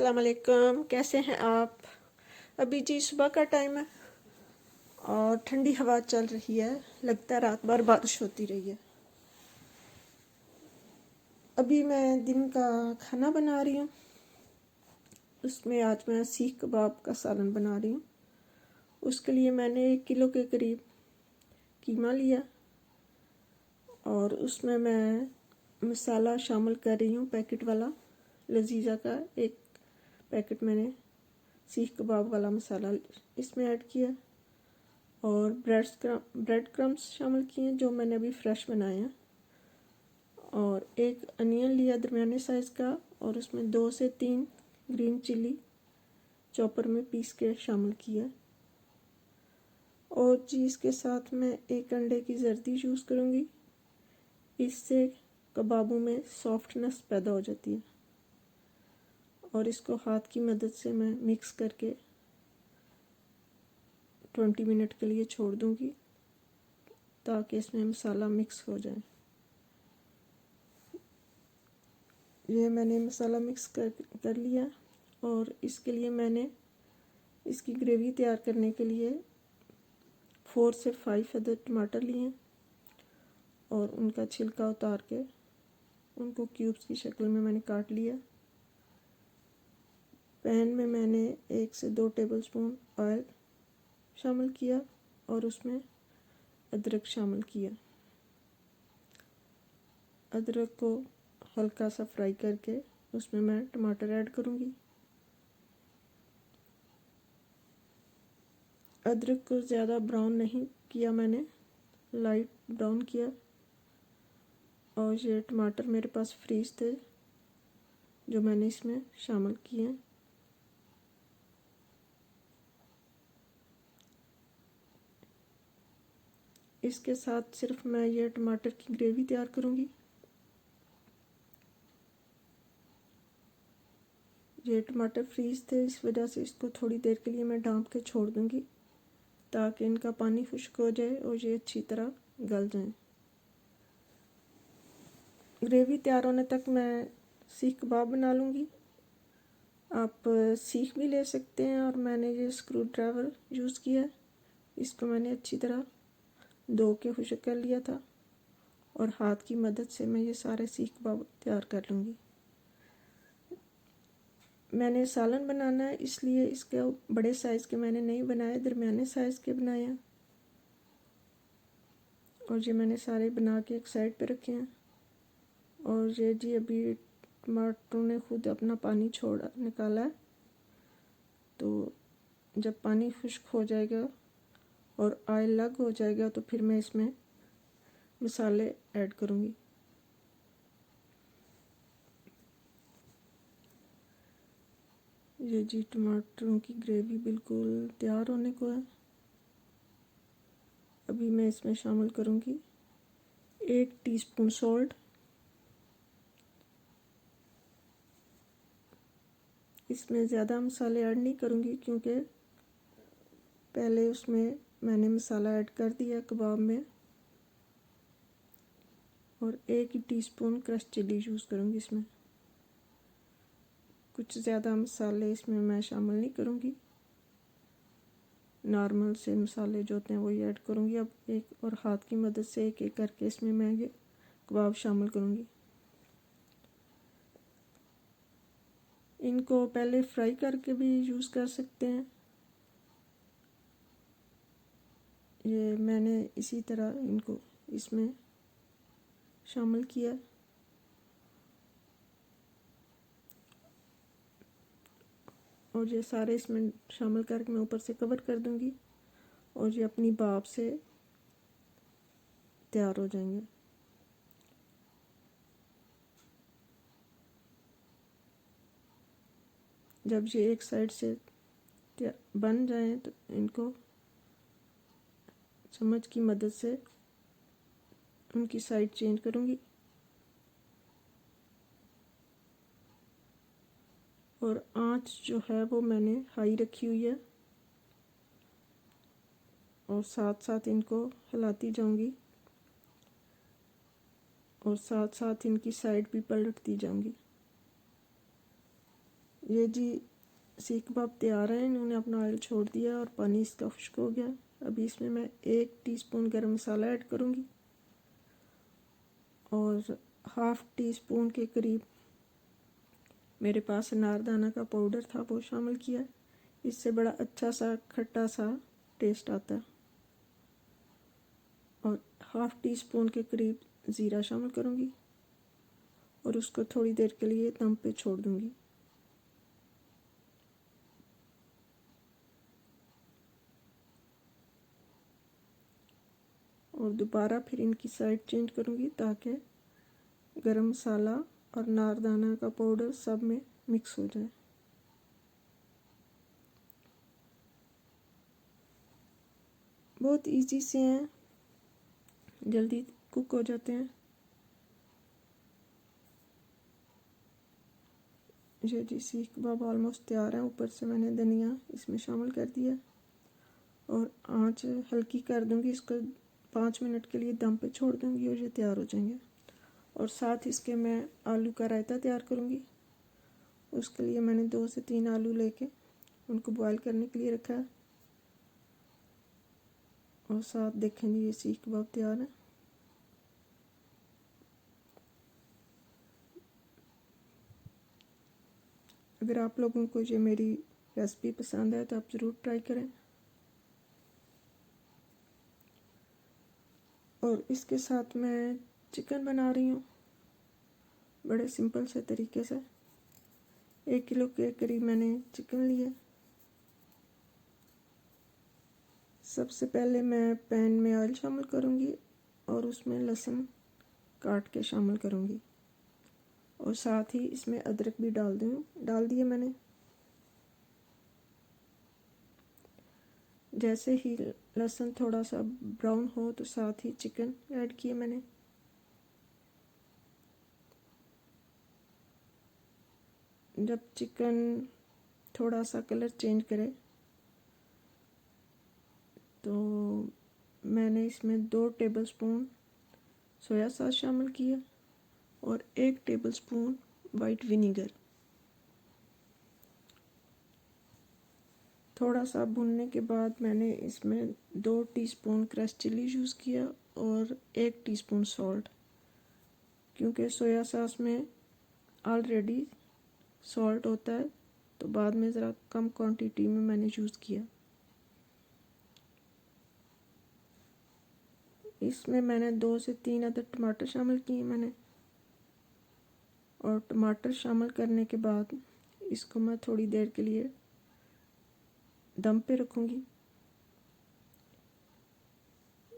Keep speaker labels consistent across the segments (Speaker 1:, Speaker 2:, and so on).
Speaker 1: अस्सलाम वालेकुम। कैसे हैं आप? अभी जी सुबह का टाइम है और ठंडी हवा चल रही है। लगता है रात भर बारिश होती रही है। अभी मैं दिन का खाना बना रही हूँ। उसमें आज मैं सीख कबाब का सालन बना रही हूँ। उसके लिए मैंने 1 किलो के करीब कीमा लिया और उसमें मैं मसाला शामिल कर रही हूँ। पैकेट वाला लजीजा का एक पैकेट मैंने सीख कबाब वाला मसाला इसमें ऐड किया और ब्रेड क्रम्स शामिल किए जो मैंने अभी फ्रेश बनाए हैं। और एक अनियन लिया दरमियाने साइज़ का और उसमें 2 से 3 ग्रीन चिली चॉपर में पीस के शामिल किया। और जी इसके साथ मैं 1 अंडे की जर्दी यूज़ करूँगी। इससे कबाबों में सॉफ्टनेस पैदा हो जाती है। और इसको हाथ की मदद से मैं मिक्स करके 20 मिनट के लिए छोड़ दूँगी ताकि इसमें मसाला मिक्स हो जाए। ये मैंने मसाला मिक्स कर लिया और इसके लिए मैंने इसकी ग्रेवी तैयार करने के लिए 4 से 5 अदर टमाटर लिए और उनका छिलका उतार के उनको क्यूब्स की शक्ल में मैंने काट लिया। पैन में मैंने 1 से 2 टेबलस्पून ऑयल शामिल किया और उसमें अदरक शामिल किया। अदरक को हल्का सा फ्राई करके उसमें मैं टमाटर ऐड करूँगी। अदरक को ज़्यादा ब्राउन नहीं किया मैंने, लाइट ब्राउन किया। और ये टमाटर मेरे पास फ्रीज थे जो मैंने इसमें शामिल किए। इसके साथ सिर्फ मैं ये टमाटर की ग्रेवी तैयार करूँगी। ये टमाटर फ्रीज थे, इस वजह से इसको थोड़ी देर के लिए मैं ढाँप के छोड़ दूँगी ताकि इनका पानी खुश्क हो जाए और ये अच्छी तरह गल जाएं। ग्रेवी तैयार होने तक मैं सीख कबाब बना लूँगी। आप सीख भी ले सकते हैं और मैंने ये स्क्रू ड्राइवर यूज़ किया है। इसको मैंने अच्छी तरह धो के खुश्क कर लिया था और हाथ की मदद से मैं ये सारे सीख कबाब तैयार कर लूँगी। मैंने सालन बनाना है इसलिए इसके बड़े साइज़ के मैंने नहीं बनाए, दरमियाने साइज़ के बनाए हैं। और ये मैंने सारे बना के एक साइड पे रखे हैं। और ये जी अभी टमाटरों ने खुद अपना पानी निकाला है, तो जब पानी खुश्क हो जाएगा और ऑयल अलग हो जाएगा तो फिर मैं इसमें मसाले ऐड करूँगी। ये जी टमाटरों की ग्रेवी बिल्कुल तैयार होने को है। अभी मैं इसमें शामिल करूँगी 1 टीस्पून सॉल्ट। इसमें ज़्यादा मसाले ऐड नहीं करूँगी क्योंकि पहले उसमें मैंने मसाला ऐड कर दिया कबाब में। और 1 टीस्पून क्रश चिली यूज़ करूँगी इसमें। कुछ ज़्यादा मसाले इसमें मैं शामिल नहीं करूँगी, नॉर्मल से मसाले जो होते हैं वही ऐड करूँगी। अब एक और हाथ की मदद से एक एक करके इसमें मैं ये कबाब शामिल करूँगी। इनको पहले फ्राई करके भी यूज़ कर सकते हैं। ये मैंने इसी तरह इनको इसमें शामिल किया। और ये सारे इसमें शामिल करके मैं ऊपर से कवर कर दूँगी और ये अपनी भाप से तैयार हो जाएंगे। जब ये एक साइड से बन जाए तो इनको चम्मच की मदद से उनकी साइड चेंज करूँगी और आंच जो है वो मैंने हाई रखी हुई है और साथ साथ इनको हिलाती जाऊँगी और साथ साथ इनकी साइड भी पलटती जाऊँगी। ये जी सीख कबाब तैयार हैं, इन्होंने अपना ऑयल छोड़ दिया और पानी इसका खुश्क हो गया। अभी इसमें मैं 1 टीस्पून गरम मसाला ऐड करूँगी और हाफ़ टी स्पून के करीब मेरे पास अनारदाना का पाउडर था, वो शामिल किया। इससे बड़ा अच्छा सा खट्टा सा टेस्ट आता है। और हाफ़ टी स्पून के करीब ज़ीरा शामिल करूँगी और उसको थोड़ी देर के लिए दम पे छोड़ दूँगी। और दोबारा फिर इनकी साइड चेंज करूँगी ताकि गरम मसाला और अनारदाना का पाउडर सब में मिक्स हो जाए। बहुत इजी से हैं, जल्दी कुक हो जाते हैं। ये जी सीख कबाब ऑलमोस्ट तैयार है। ऊपर से मैंने धनिया इसमें शामिल कर दिया और आंच हल्की कर दूंगी। इसको 5 मिनट के लिए दम पे छोड़ दूंगी और ये तैयार हो जाएंगे। और साथ इसके मैं आलू का रायता तैयार करूंगी। उसके लिए मैंने 2 से 3 आलू लेके उनको बॉईल करने के लिए रखा है। और साथ देखें जी ये सीख कबाब तैयार है। अगर आप लोगों को ये मेरी रेसिपी पसंद है तो आप ज़रूर ट्राई करें। और इसके साथ मैं चिकन बना रही हूँ बड़े सिंपल से तरीके से। 1 किलो के करीब मैंने चिकन लिया। सबसे पहले मैं पैन में ऑयल शामिल करूँगी और उसमें लहसुन काट के शामिल करूँगी और साथ ही इसमें अदरक भी डाल दिए मैंने। जैसे ही लहसुन थोड़ा सा ब्राउन हो तो साथ ही चिकन ऐड किए मैंने। जब चिकन थोड़ा सा कलर चेंज करे तो मैंने इसमें 2 टेबलस्पून सोया सॉस शामिल किया और 1 टेबलस्पून वाइट विनीगर। थोड़ा सा भुनने के बाद मैंने इसमें 2 टीस्पून क्रश चिली यूज़ किया और 1 टीस्पून सॉल्ट, क्योंकि सोया सॉस में ऑलरेडी सॉल्ट होता है तो बाद में ज़रा कम क्वांटिटी में मैंने यूज़ किया। इसमें मैंने 2 से 3 अदर टमाटर शामिल किए मैंने। और टमाटर शामिल करने के बाद इसको मैं थोड़ी देर के लिए दम पे रखूँगी।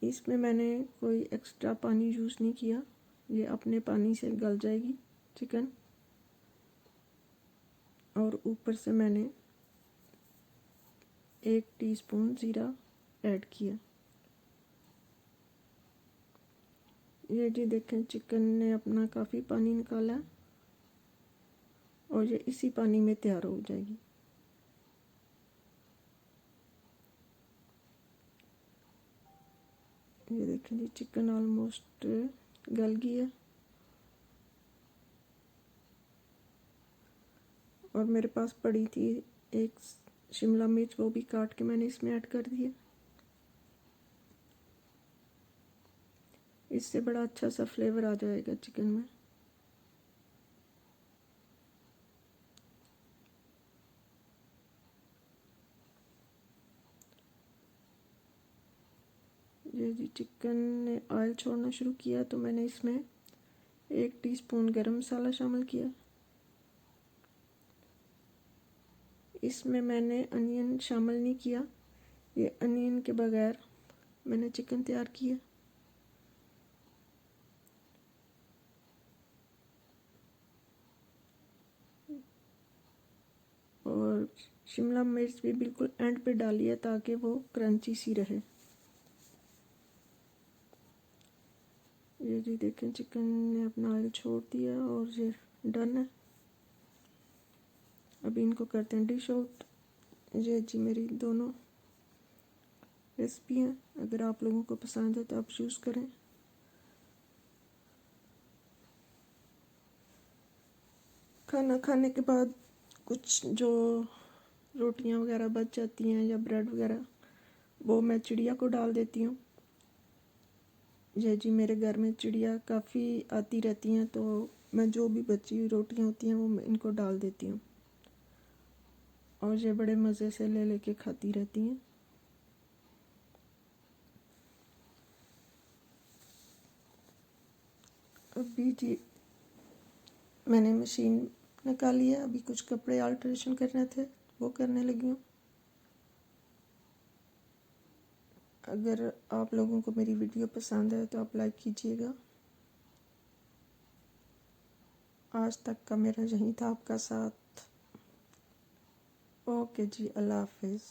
Speaker 1: इसमें मैंने कोई एक्स्ट्रा पानी यूज़ नहीं किया, ये अपने पानी से गल जाएगी चिकन। और ऊपर से मैंने 1 टीस्पून ज़ीरा ऐड किया। ये जी देखें चिकन ने अपना काफ़ी पानी निकाला और ये इसी पानी में तैयार हो जाएगी। ये देखें जी चिकन ऑलमोस्ट गल गई है। और मेरे पास पड़ी थी 1 शिमला मिर्च, वो भी काट के मैंने इसमें ऐड कर दिया। इससे बड़ा अच्छा सा फ्लेवर आ जाएगा चिकन में। ये जी चिकन ने ऑयल छोड़ना शुरू किया तो मैंने इसमें 1 टीस्पून गरम मसाला शामिल किया। इसमें मैंने अनियन शामिल नहीं किया, ये अनियन के बगैर मैंने चिकन तैयार किया। और शिमला मिर्च भी बिल्कुल एंड पे डाली है ताकि वो क्रंची सी रहे। ये जी देखें चिकन ने अपना ऑयल छोड़ दिया और ये डन है। अभी इनको करते हैं डिश आउट। ये जी मेरी दोनों रेसिपी हैं, अगर आप लोगों को पसंद है तो आप यूज़ करें। खाना खाने के बाद कुछ जो रोटियां वगैरह बच जाती हैं या ब्रेड वगैरह वो मैं चिड़िया को डाल देती हूँ। ये जी मेरे घर में चिड़िया काफ़ी आती रहती हैं, तो मैं जो भी बची हुई रोटियां होती हैं वो मैं इनको डाल देती हूँ और ये बड़े मज़े से ले लेके खाती रहती हैं। अभी जी मैंने मशीन निकाली है, अभी कुछ कपड़े अल्ट्रेशन करने थे वो करने लगी हूँ। अगर आप लोगों को मेरी वीडियो पसंद है तो आप लाइक कीजिएगा। आज तक का मेरा यही था आपका साथ। ओके जी, अल्लाह हाफिज़।